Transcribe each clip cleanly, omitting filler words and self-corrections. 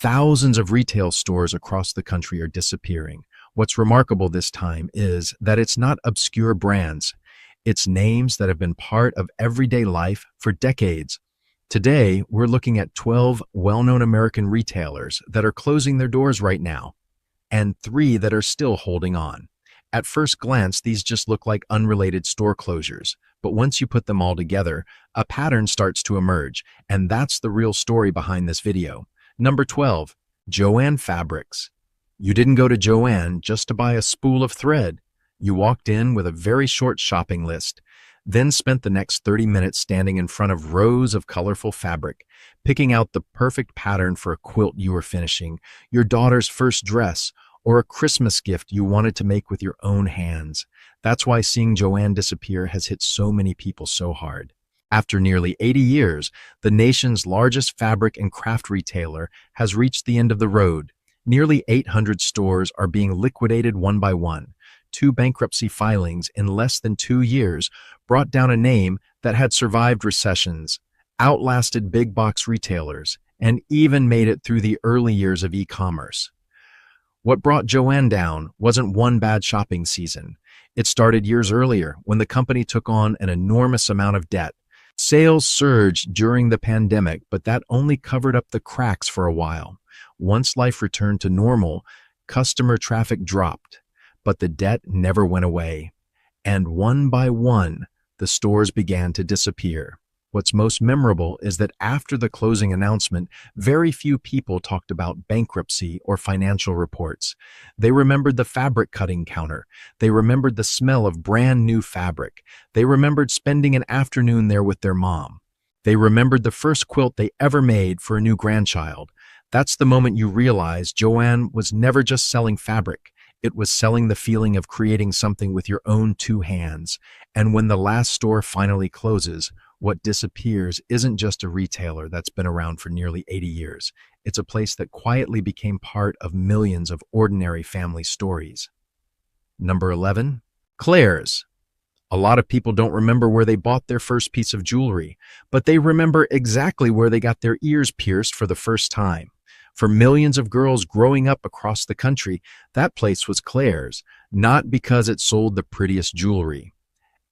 Thousands of retail stores across the country are disappearing. What's remarkable this time is that it's not obscure brands. It's names that have been part of everyday life for decades. Today, we're looking at 12 well-known American retailers that are closing their doors right now, and 3 that are still holding on. At first glance, these just look like unrelated store closures, but once you put them all together, a pattern starts to emerge, and that's the real story behind this video. Number 12, Joann Fabrics. You didn't go to Joann just to buy a spool of thread. You walked in with a very short shopping list, then spent the next 30 minutes standing in front of rows of colorful fabric, picking out the perfect pattern for a quilt you were finishing, your daughter's first dress, or a Christmas gift you wanted to make with your own hands. That's why seeing Joann disappear has hit so many people so hard. After nearly 80 years, the nation's largest fabric and craft retailer has reached the end of the road. Nearly 800 stores are being liquidated one by one. 2 bankruptcy filings in less than 2 years brought down a name that had survived recessions, outlasted big box retailers, and even made it through the early years of e-commerce. What brought Joann down wasn't one bad shopping season. It started years earlier when the company took on an enormous amount of debt. Sales surged during the pandemic, but that only covered up the cracks for a while. Once life returned to normal, customer traffic dropped, but the debt never went away. And one by one, the stores began to disappear. What's most memorable is that after the closing announcement, very few people talked about bankruptcy or financial reports. They remembered the fabric cutting counter. They remembered the smell of brand new fabric. They remembered spending an afternoon there with their mom. They remembered the first quilt they ever made for a new grandchild. That's the moment you realize Joann was never just selling fabric. It was selling the feeling of creating something with your own 2 hands. And when the last store finally closes, what disappears isn't just a retailer that's been around for nearly 80 years. It's a place that quietly became part of millions of ordinary family stories. Number 11, Claire's. A lot of people don't remember where they bought their first piece of jewelry, but they remember exactly where they got their ears pierced for the first time. For millions of girls growing up across the country, that place was Claire's, not because it sold the prettiest jewelry,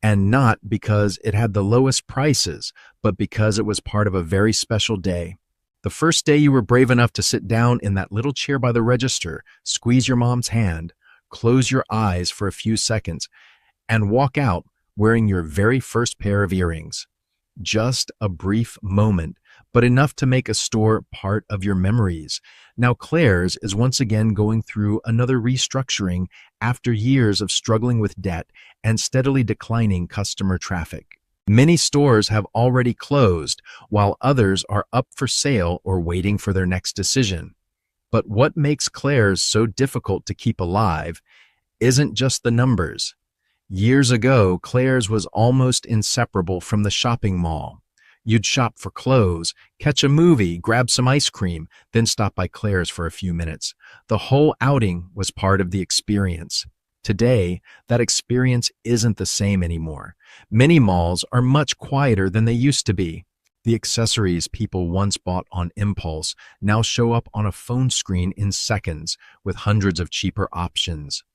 and not because it had the lowest prices, but because it was part of a very special day. The first day you were brave enough to sit down in that little chair by the register, squeeze your mom's hand, close your eyes for a few seconds, and walk out wearing your very first pair of earrings. Just a brief moment, but enough to make a store part of your memories. Now Claire's is once again going through another restructuring after years of struggling with debt and steadily declining customer traffic. Many stores have already closed, while others are up for sale or waiting for their next decision. But what makes Claire's so difficult to keep alive isn't just the numbers. Years ago, Claire's was almost inseparable from the shopping mall. You'd shop for clothes, catch a movie, grab some ice cream, then stop by Claire's for a few minutes. The whole outing was part of the experience. Today, that experience isn't the same anymore. Many malls are much quieter than they used to be. The accessories people once bought on impulse now show up on a phone screen in seconds with hundreds of cheaper options.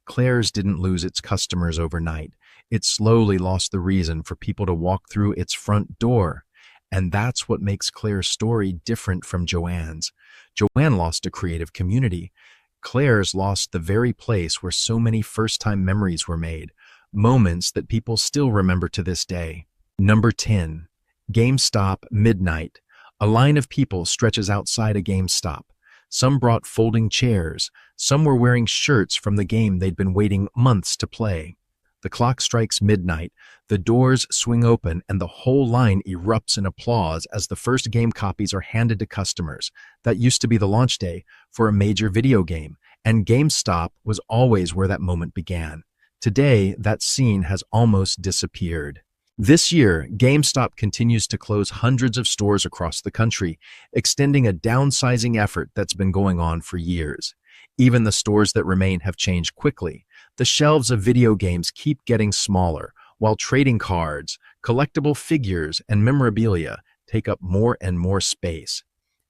Claire's didn't lose its customers overnight. It slowly lost the reason for people to walk through its front door. And that's what makes Claire's story different from Joann's. Joann lost a creative community. Claire's lost the very place where so many first-time memories were made, moments that people still remember to this day. Number 10, GameStop Midnight. A line of people stretches outside a GameStop. Some brought folding chairs. Some were wearing shirts from the game they'd been waiting months to play. The clock strikes midnight, the doors swing open, and the whole line erupts in applause as the first game copies are handed to customers. That used to be the launch day for a major video game, and GameStop was always where that moment began. Today, that scene has almost disappeared. This year, GameStop continues to close hundreds of stores across the country, extending a downsizing effort that's been going on for years. Even the stores that remain have changed quickly. The shelves of video games keep getting smaller, while trading cards, collectible figures, and memorabilia take up more and more space.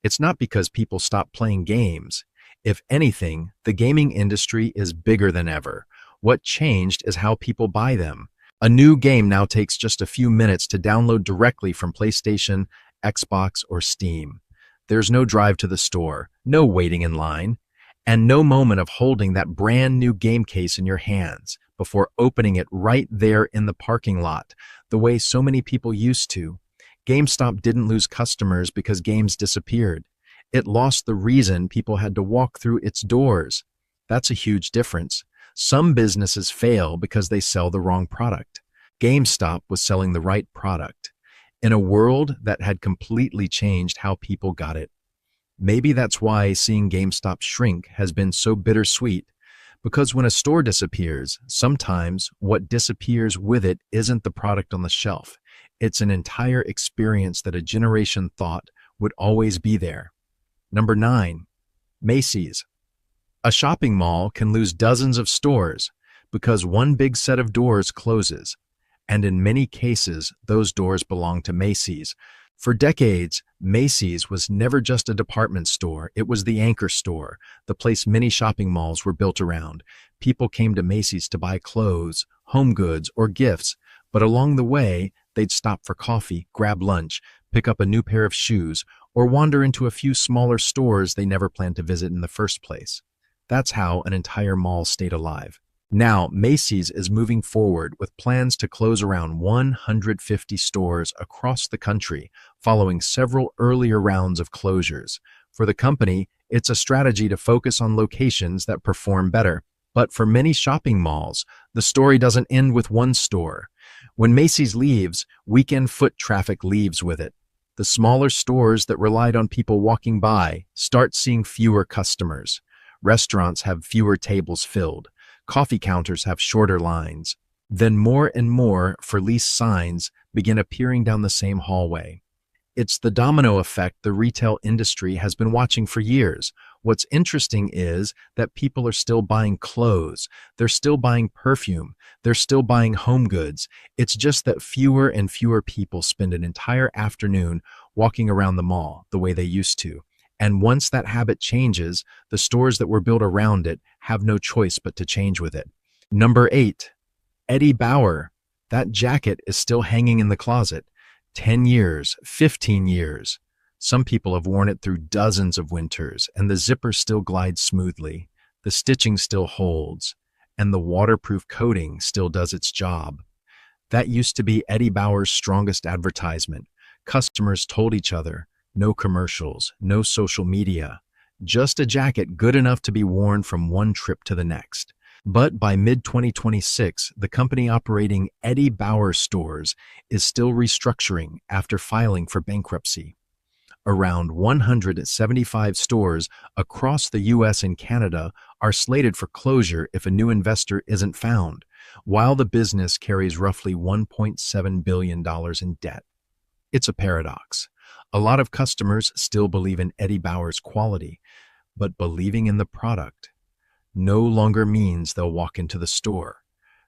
It's not because people stop playing games. If anything, the gaming industry is bigger than ever. What changed is how people buy them. A new game now takes just a few minutes to download directly from PlayStation, Xbox, or Steam. There's no drive to the store, no waiting in line, and no moment of holding that brand new game case in your hands before opening it right there in the parking lot, the way so many people used to. GameStop didn't lose customers because games disappeared. It lost the reason people had to walk through its doors. That's a huge difference. Some businesses fail because they sell the wrong product. GameStop was selling the right product in a world that had completely changed how people got it. Maybe that's why seeing GameStop shrink has been so bittersweet, because when a store disappears, sometimes what disappears with it isn't the product on the shelf. It's an entire experience that a generation thought would always be there. Number 9, Macy's. A shopping mall can lose dozens of stores because one big set of doors closes, and in many cases, those doors belong to Macy's. For decades, Macy's was never just a department store. It was the anchor store, the place many shopping malls were built around. People came to Macy's to buy clothes, home goods, or gifts, but along the way, they'd stop for coffee, grab lunch, pick up a new pair of shoes, or wander into a few smaller stores they never planned to visit in the first place. That's how an entire mall stayed alive. Now, Macy's is moving forward with plans to close around 150 stores across the country, following several earlier rounds of closures. For the company, it's a strategy to focus on locations that perform better. But for many shopping malls, the story doesn't end with one store. When Macy's leaves, weekend foot traffic leaves with it. The smaller stores that relied on people walking by start seeing fewer customers. Restaurants have fewer tables filled. Coffee counters have shorter lines. Then more and more for-lease signs begin appearing down the same hallway. It's the domino effect the retail industry has been watching for years. What's interesting is that people are still buying clothes. They're still buying perfume. They're still buying home goods. It's just that fewer and fewer people spend an entire afternoon walking around the mall the way they used to. And once that habit changes, the stores that were built around it have no choice but to change with it. Number 8, Eddie Bauer. That jacket is still hanging in the closet. 10 years, 15 years. Some people have worn it through dozens of winters, and the zipper still glides smoothly. The stitching still holds, and the waterproof coating still does its job. That used to be Eddie Bauer's strongest advertisement. Customers told each other, no commercials, no social media, just a jacket good enough to be worn from one trip to the next. But by mid-2026, the company operating Eddie Bauer stores is still restructuring after filing for bankruptcy. Around 175 stores across the US and Canada are slated for closure if a new investor isn't found, while the business carries roughly $1.7 billion in debt. It's a paradox. A lot of customers still believe in Eddie Bauer's quality, but believing in the product no longer means they'll walk into the store.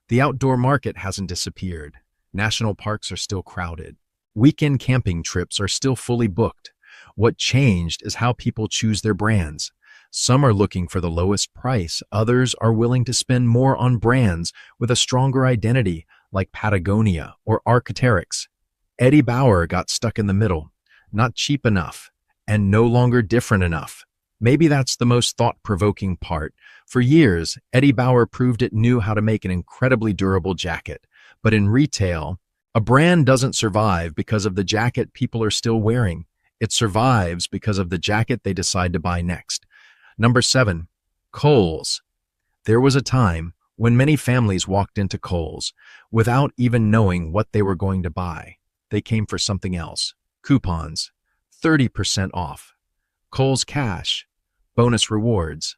The outdoor market hasn't disappeared. National parks are still crowded. Weekend camping trips are still fully booked. What changed is how people choose their brands. Some are looking for the lowest price. Others are willing to spend more on brands with a stronger identity, like Patagonia or Arc'teryx. Eddie Bauer got stuck in the middle. Not cheap enough, and no longer different enough. Maybe that's the most thought-provoking part. For years, Eddie Bauer proved it knew how to make an incredibly durable jacket. But in retail, a brand doesn't survive because of the jacket people are still wearing. It survives because of the jacket they decide to buy next. Number 7, Kohl's. There was a time when many families walked into Kohl's without even knowing what they were going to buy. They came for something else. Coupons, 30% off, Kohl's Cash, bonus rewards.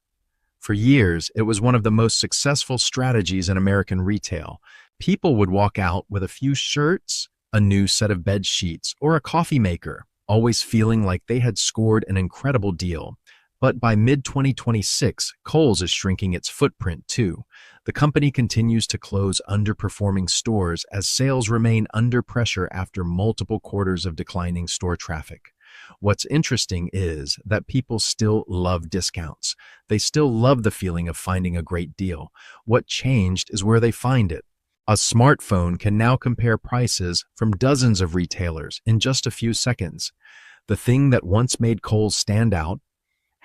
For years, it was one of the most successful strategies in American retail. People would walk out with a few shirts, a new set of bed sheets, or a coffee maker, always feeling like they had scored an incredible deal. But by mid-2026, Kohl's is shrinking its footprint too. The company continues to close underperforming stores as sales remain under pressure after multiple quarters of declining store traffic. What's interesting is that people still love discounts. They still love the feeling of finding a great deal. What changed is where they find it. A smartphone can now compare prices from dozens of retailers in just a few seconds. The thing that once made Kohl's stand out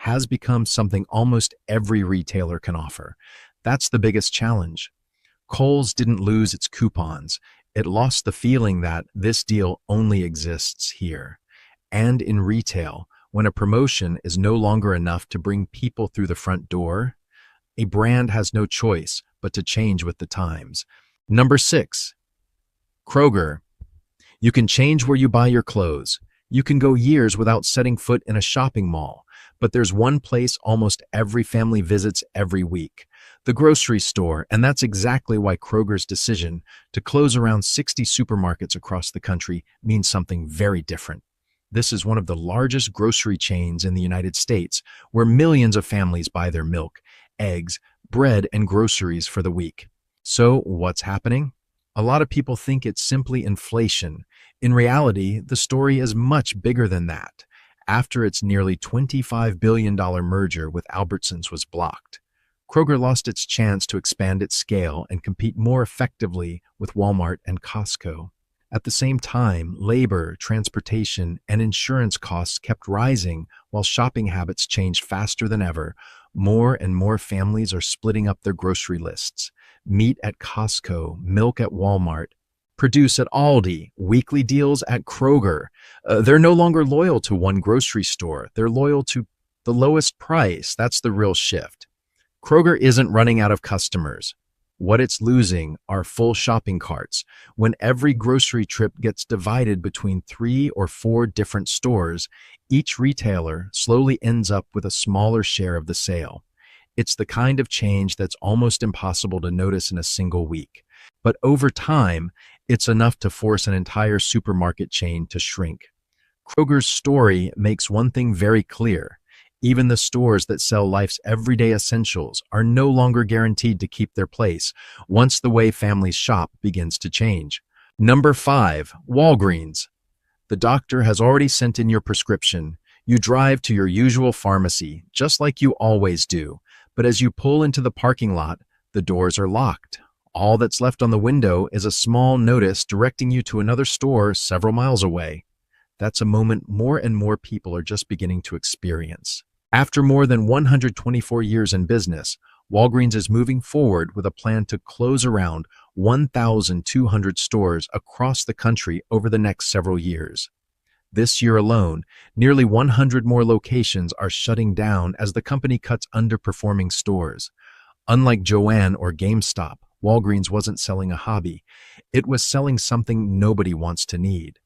has become something almost every retailer can offer. That's the biggest challenge. Kohl's didn't lose its coupons. It lost the feeling that this deal only exists here. And in retail, when a promotion is no longer enough to bring people through the front door, a brand has no choice but to change with the times. Number 6, Kroger. You can change where you buy your clothes. You can go years without setting foot in a shopping mall, but there's one place almost every family visits every week, the grocery store, and that's exactly why Kroger's decision to close around 60 supermarkets across the country means something very different. This is one of the largest grocery chains in the United States, where millions of families buy their milk, eggs, bread, and groceries for the week. So what's happening? A lot of people think it's simply inflation. In reality, the story is much bigger than that. After its nearly $25 billion merger with Albertsons was blocked, Kroger lost its chance to expand its scale and compete more effectively with Walmart and Costco. At the same time, labor, transportation, and insurance costs kept rising while shopping habits changed faster than ever. More and more families are splitting up their grocery lists. Meat at Costco, milk at Walmart, produce at Aldi, weekly deals at Kroger. They're no longer loyal to one grocery store. They're loyal to the lowest price. That's the real shift. Kroger isn't running out of customers. What it's losing are full shopping carts. When every grocery trip gets divided between 3 or 4 different stores, each retailer slowly ends up with a smaller share of the sale. It's the kind of change that's almost impossible to notice in a single week. But over time, it's enough to force an entire supermarket chain to shrink. Kroger's story makes one thing very clear. Even the stores that sell life's everyday essentials are no longer guaranteed to keep their place once the way families shop begins to change. Number 5, Walgreens. The doctor has already sent in your prescription. You drive to your usual pharmacy, just like you always do. But as you pull into the parking lot, the doors are locked. All that's left on the window is a small notice directing you to another store several miles away. That's a moment more and more people are just beginning to experience. After more than 124 years in business, Walgreens is moving forward with a plan to close around 1,200 stores across the country over the next several years. This year alone, nearly 100 more locations are shutting down as the company cuts underperforming stores. Unlike Joann or GameStop, Walgreens wasn't selling a hobby. It was selling something nobody wants to need.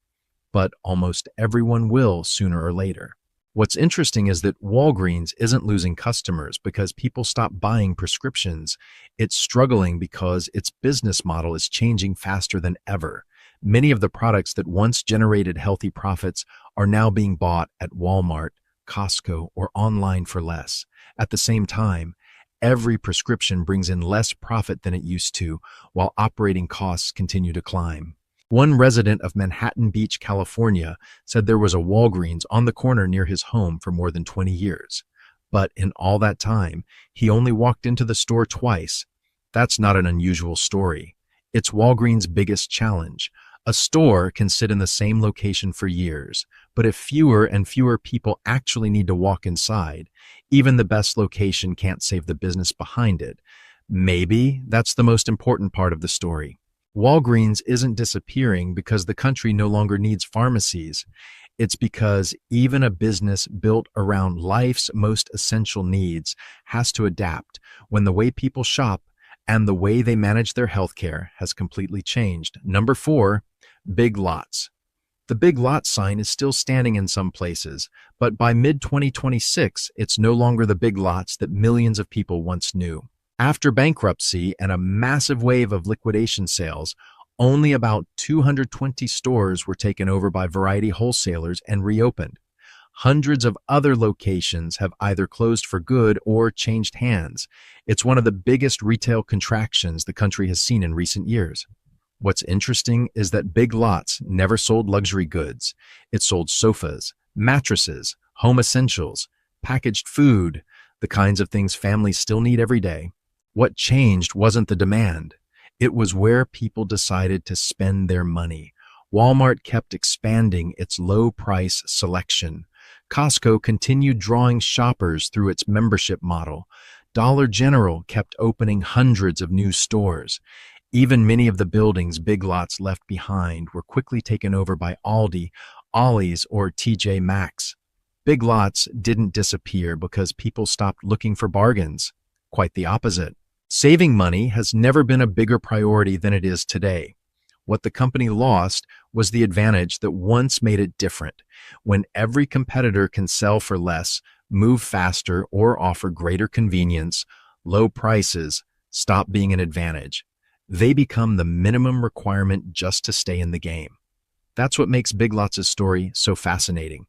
But almost everyone will sooner or later. What's interesting is that Walgreens isn't losing customers because people stop buying prescriptions. It's struggling because its business model is changing faster than ever. Many of the products that once generated healthy profits are now being bought at Walmart, Costco, or online for less. At the same time, every prescription brings in less profit than it used to, while operating costs continue to climb. One resident of Manhattan Beach, California, said there was a Walgreens on the corner near his home for more than 20 years. But in all that time, he only walked into the store twice. That's not an unusual story. It's Walgreens' biggest challenge. A store can sit in the same location for years, but if fewer and fewer people actually need to walk inside, even the best location can't save the business behind it. Maybe that's the most important part of the story. Walgreens isn't disappearing because the country no longer needs pharmacies. It's because even a business built around life's most essential needs has to adapt when the way people shop and the way they manage their healthcare has completely changed. Number 4, Big Lots. The Big Lots sign is still standing in some places, but by mid-2026, it's no longer the Big Lots that millions of people once knew. After bankruptcy and a massive wave of liquidation sales, only about 220 stores were taken over by variety wholesalers and reopened. Hundreds of other locations have either closed for good or changed hands. It's one of the biggest retail contractions the country has seen in recent years. What's interesting is that Big Lots never sold luxury goods. It sold sofas, Mattresses, home essentials, packaged food, the kinds of things families still need every day. What changed wasn't the demand. It was where people decided to spend their money. Walmart kept expanding its low-price selection. Costco continued drawing shoppers through its membership model. Dollar General kept opening hundreds of new stores. Even many of the buildings Big Lots left behind were quickly taken over by Aldi, Ollie's, or TJ Maxx. Big Lots didn't disappear because people stopped looking for bargains. Quite the opposite. Saving money has never been a bigger priority than it is today. What the company lost was the advantage that once made it different. When every competitor can sell for less, move faster, or offer greater convenience, low prices stop being an advantage. They become the minimum requirement just to stay in the game. That's what makes Big Lots' story so fascinating.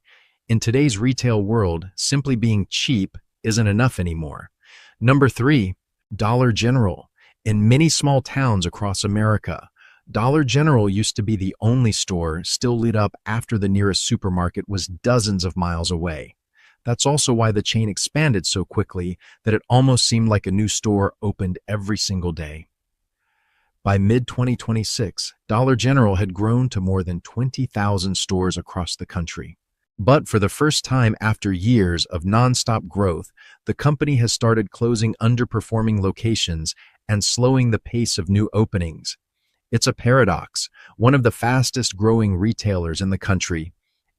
In today's retail world, simply being cheap isn't enough anymore. Number 3, Dollar General. In many small towns across America, Dollar General used to be the only store still lit up after the nearest supermarket was dozens of miles away. That's also why the chain expanded so quickly that it almost seemed like a new store opened every single day. By mid-2026, Dollar General had grown to more than 20,000 stores across the country. But for the first time after years of nonstop growth, the company has started closing underperforming locations and slowing the pace of new openings. It's a paradox. One of the fastest growing retailers in the country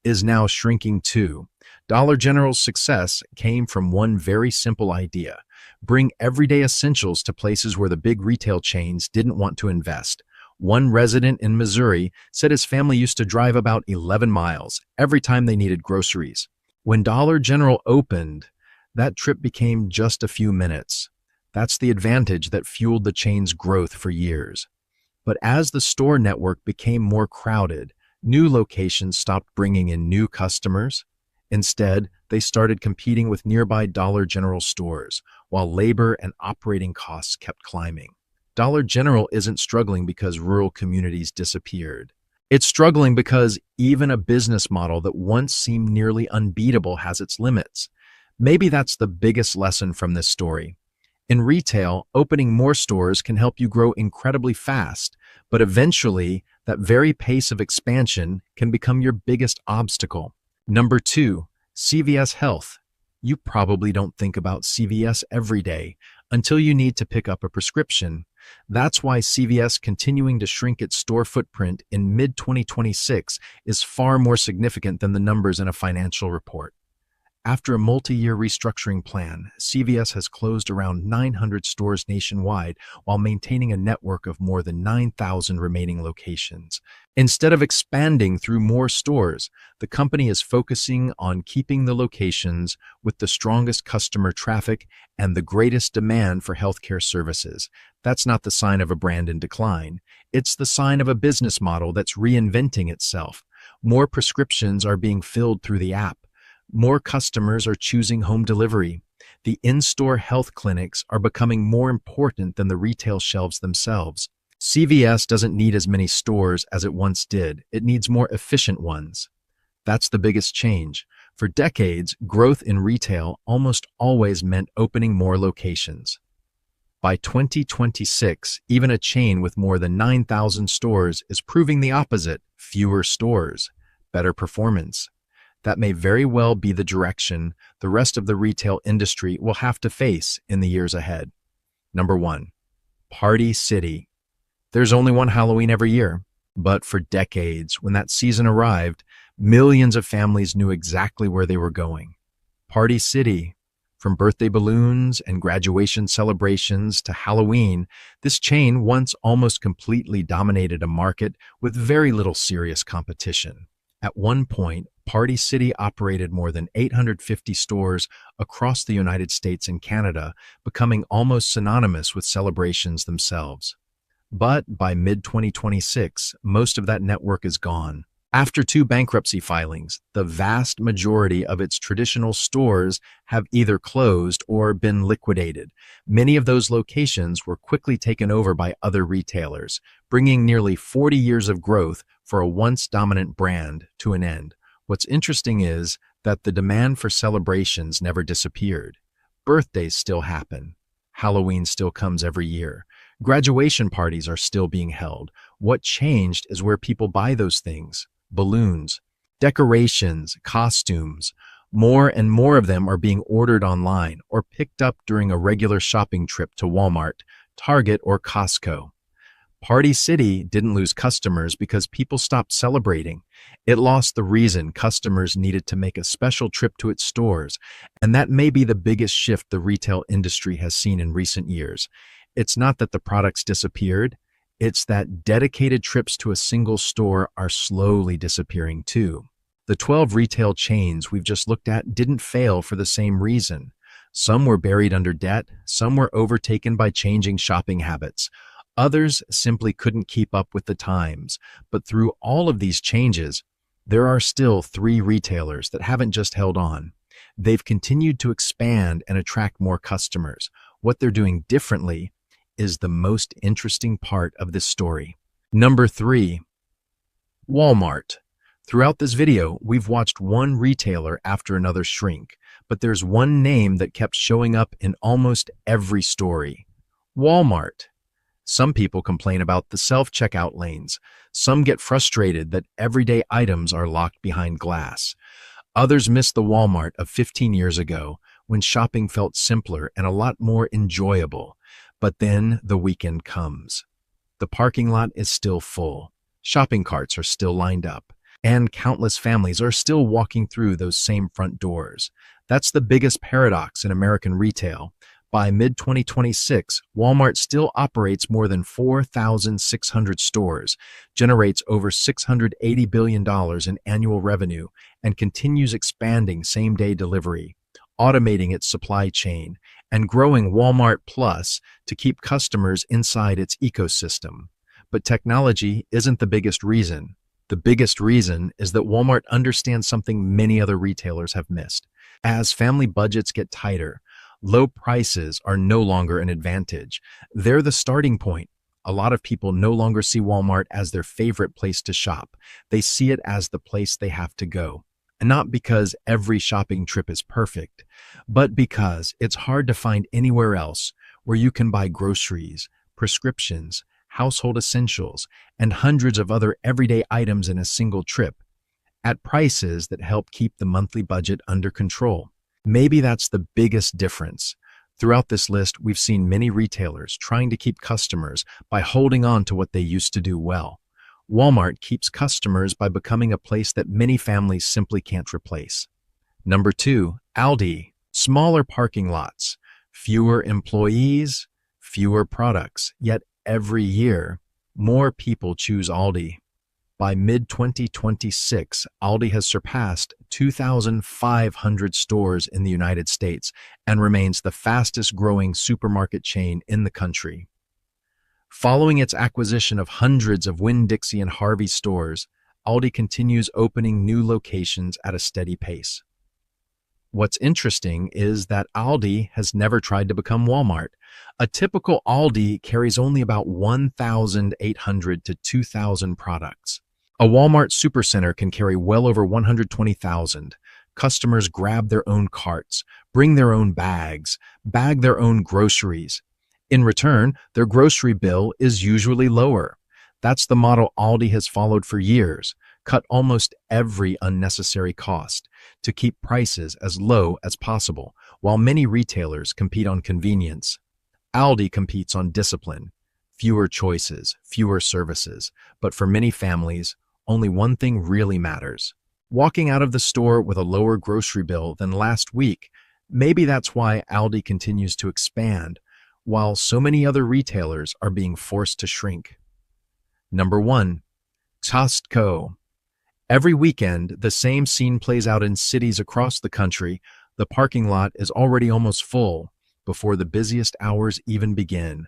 is now shrinking too. Dollar General's success came from one very simple idea: bring everyday essentials to places where the big retail chains didn't want to invest. One resident in Missouri said his family used to drive about 11 miles every time they needed groceries. When Dollar General opened, that trip became just a few minutes. That's the advantage that fueled the chain's growth for years. But as the store network became more crowded, new locations stopped bringing in new customers. Instead, they started competing with nearby Dollar General stores, while labor and operating costs kept climbing. Dollar General isn't struggling because rural communities disappeared. It's struggling because even a business model that once seemed nearly unbeatable has its limits. Maybe that's the biggest lesson from this story. In retail, opening more stores can help you grow incredibly fast, but eventually, that very pace of expansion can become your biggest obstacle. Number 2, CVS Health. You probably don't think about CVS every day until you need to pick up a prescription. That's why CVS continuing to shrink its store footprint in mid-2026 is far more significant than the numbers in a financial report. After a multi-year restructuring plan, CVS has closed around 900 stores nationwide while maintaining a network of more than 9,000 remaining locations. Instead of expanding through more stores, the company is focusing on keeping the locations with the strongest customer traffic and the greatest demand for healthcare services. That's not the sign of a brand in decline. It's the sign of a business model that's reinventing itself. More prescriptions are being filled through the app. More customers are choosing home delivery. The in-store health clinics are becoming more important than the retail shelves themselves. CVS doesn't need as many stores as it once did. It needs more efficient ones. That's the biggest change. For decades, growth in retail almost always meant opening more locations. By 2026, even a chain with more than 9,000 stores is proving the opposite: fewer stores, better performance. That may very well be the direction the rest of the retail industry will have to face in the years ahead. Number 1, Party City. There's only one Halloween every year, but for decades, when that season arrived, millions of families knew exactly where they were going. Party City. From birthday balloons and graduation celebrations to Halloween, this chain once almost completely dominated a market with very little serious competition. At one point, Party City operated more than 850 stores across the United States and Canada, becoming almost synonymous with celebrations themselves. But by mid-2026, most of that network is gone. After 2 bankruptcy filings, the vast majority of its traditional stores have either closed or been liquidated. Many of those locations were quickly taken over by other retailers, bringing nearly 40 years of growth for a once dominant brand to an end. What's interesting is that the demand for celebrations never disappeared. Birthdays still happen. Halloween still comes every year. Graduation parties are still being held. What changed is where people buy those things: balloons, decorations, costumes. More and more of them are being ordered online or picked up during a regular shopping trip to Walmart, Target, or Costco. Party City didn't lose customers because people stopped celebrating. It lost the reason customers needed to make a special trip to its stores, and that may be the biggest shift the retail industry has seen in recent years. It's not that the products disappeared, it's that dedicated trips to a single store are slowly disappearing too. The 12 retail chains we've just looked at didn't fail for the same reason. Some were buried under debt, some were overtaken by changing shopping habits. Others simply couldn't keep up with the times. But through all of these changes, there are still three retailers that haven't just held on. They've continued to expand and attract more customers. What they're doing differently is the most interesting part of this story. Number 3, Walmart. Throughout this video, we've watched one retailer after another shrink, but there's one name that kept showing up in almost every story: Walmart. Some people complain about the self-checkout lanes. Some get frustrated that everyday items are locked behind glass. Others miss the Walmart of 15 years ago when shopping felt simpler and a lot more enjoyable. But then the weekend comes. The parking lot is still full. Shopping carts are still lined up. And countless families are still walking through those same front doors. That's the biggest paradox in American retail. By mid-2026, Walmart still operates more than 4,600 stores, generates over $680 billion in annual revenue, and continues expanding same-day delivery, automating its supply chain, and growing Walmart Plus to keep customers inside its ecosystem. But technology isn't the biggest reason. The biggest reason is that Walmart understands something many other retailers have missed. As family budgets get tighter, low prices are no longer an advantage. They're the starting point. A lot of people no longer see Walmart as their favorite place to shop. They see it as the place they have to go. And not because every shopping trip is perfect, but because it's hard to find anywhere else where you can buy groceries, prescriptions, household essentials, and hundreds of other everyday items in a single trip at prices that help keep the monthly budget under control. Maybe that's the biggest difference. Throughout this list, we've seen many retailers trying to keep customers by holding on to what they used to do well. Walmart keeps customers by becoming a place that many families simply can't replace. Number 2, Aldi. Smaller parking lots, fewer employees, fewer products, yet every year, more people choose Aldi. By mid-2026, Aldi has surpassed 2,500 stores in the United States and remains the fastest-growing supermarket chain in the country. Following its acquisition of hundreds of Winn-Dixie and Harvey stores, Aldi continues opening new locations at a steady pace. What's interesting is that Aldi has never tried to become Walmart. A typical Aldi carries only about 1,800 to 2,000 products. A Walmart supercenter can carry well over 120,000. Customers grab their own carts, bring their own bags, bag their own groceries. In return, their grocery bill is usually lower. That's the model Aldi has followed for years: cut almost every unnecessary cost to keep prices as low as possible. While many retailers compete on convenience, Aldi competes on discipline: fewer choices, fewer services. But for many families, only one thing really matters: walking out of the store with a lower grocery bill than last week. Maybe that's why Aldi continues to expand, while so many other retailers are being forced to shrink. Number 1, Costco. Every weekend, the same scene plays out in cities across the country. The parking lot is already almost full before the busiest hours even begin.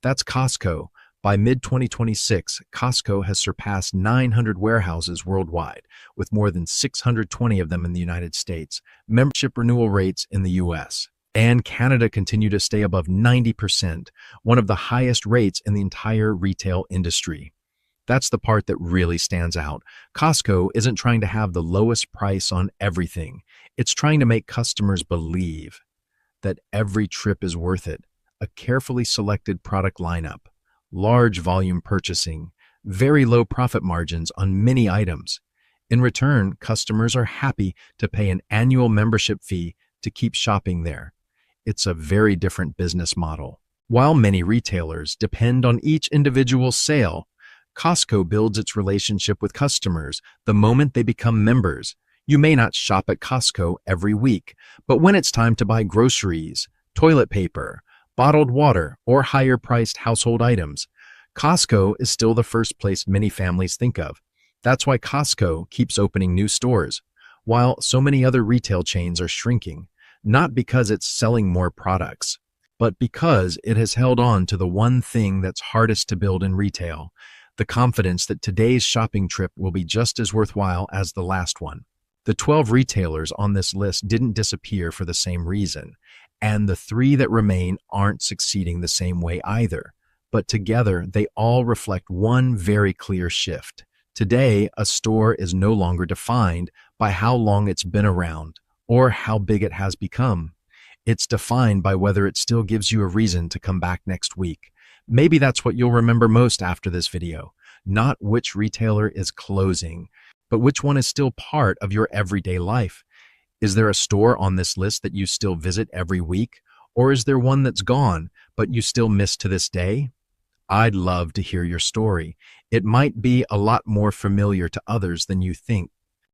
That's Costco. By mid-2026, Costco has surpassed 900 warehouses worldwide, with more than 620 of them in the United States. Membership renewal rates in the U.S. and Canada continue to stay above 90%, one of the highest rates in the entire retail industry. That's the part that really stands out. Costco isn't trying to have the lowest price on everything. It's trying to make customers believe that every trip is worth it. A carefully selected product lineup, large volume purchasing, very low profit margins on many items. In return, customers are happy to pay an annual membership fee to keep shopping there. It's a very different business model. While many retailers depend on each individual sale, Costco builds its relationship with customers the moment they become members. You may not shop at Costco every week, but when it's time to buy groceries, toilet paper, bottled water, or higher-priced household items, Costco is still the first place many families think of. That's why Costco keeps opening new stores, while so many other retail chains are shrinking, not because it's selling more products, but because it has held on to the one thing that's hardest to build in retail, the confidence that today's shopping trip will be just as worthwhile as the last one. The 12 retailers on this list didn't disappear for the same reason, and the 3 that remain aren't succeeding the same way either. But together, they all reflect one very clear shift. Today, a store is no longer defined by how long it's been around or how big it has become. It's defined by whether it still gives you a reason to come back next week. Maybe that's what you'll remember most after this video. Not which retailer is closing, but which one is still part of your everyday life. Is there a store on this list that you still visit every week? Or is there one that's gone, but you still miss to this day? I'd love to hear your story. It might be a lot more familiar to others than you think.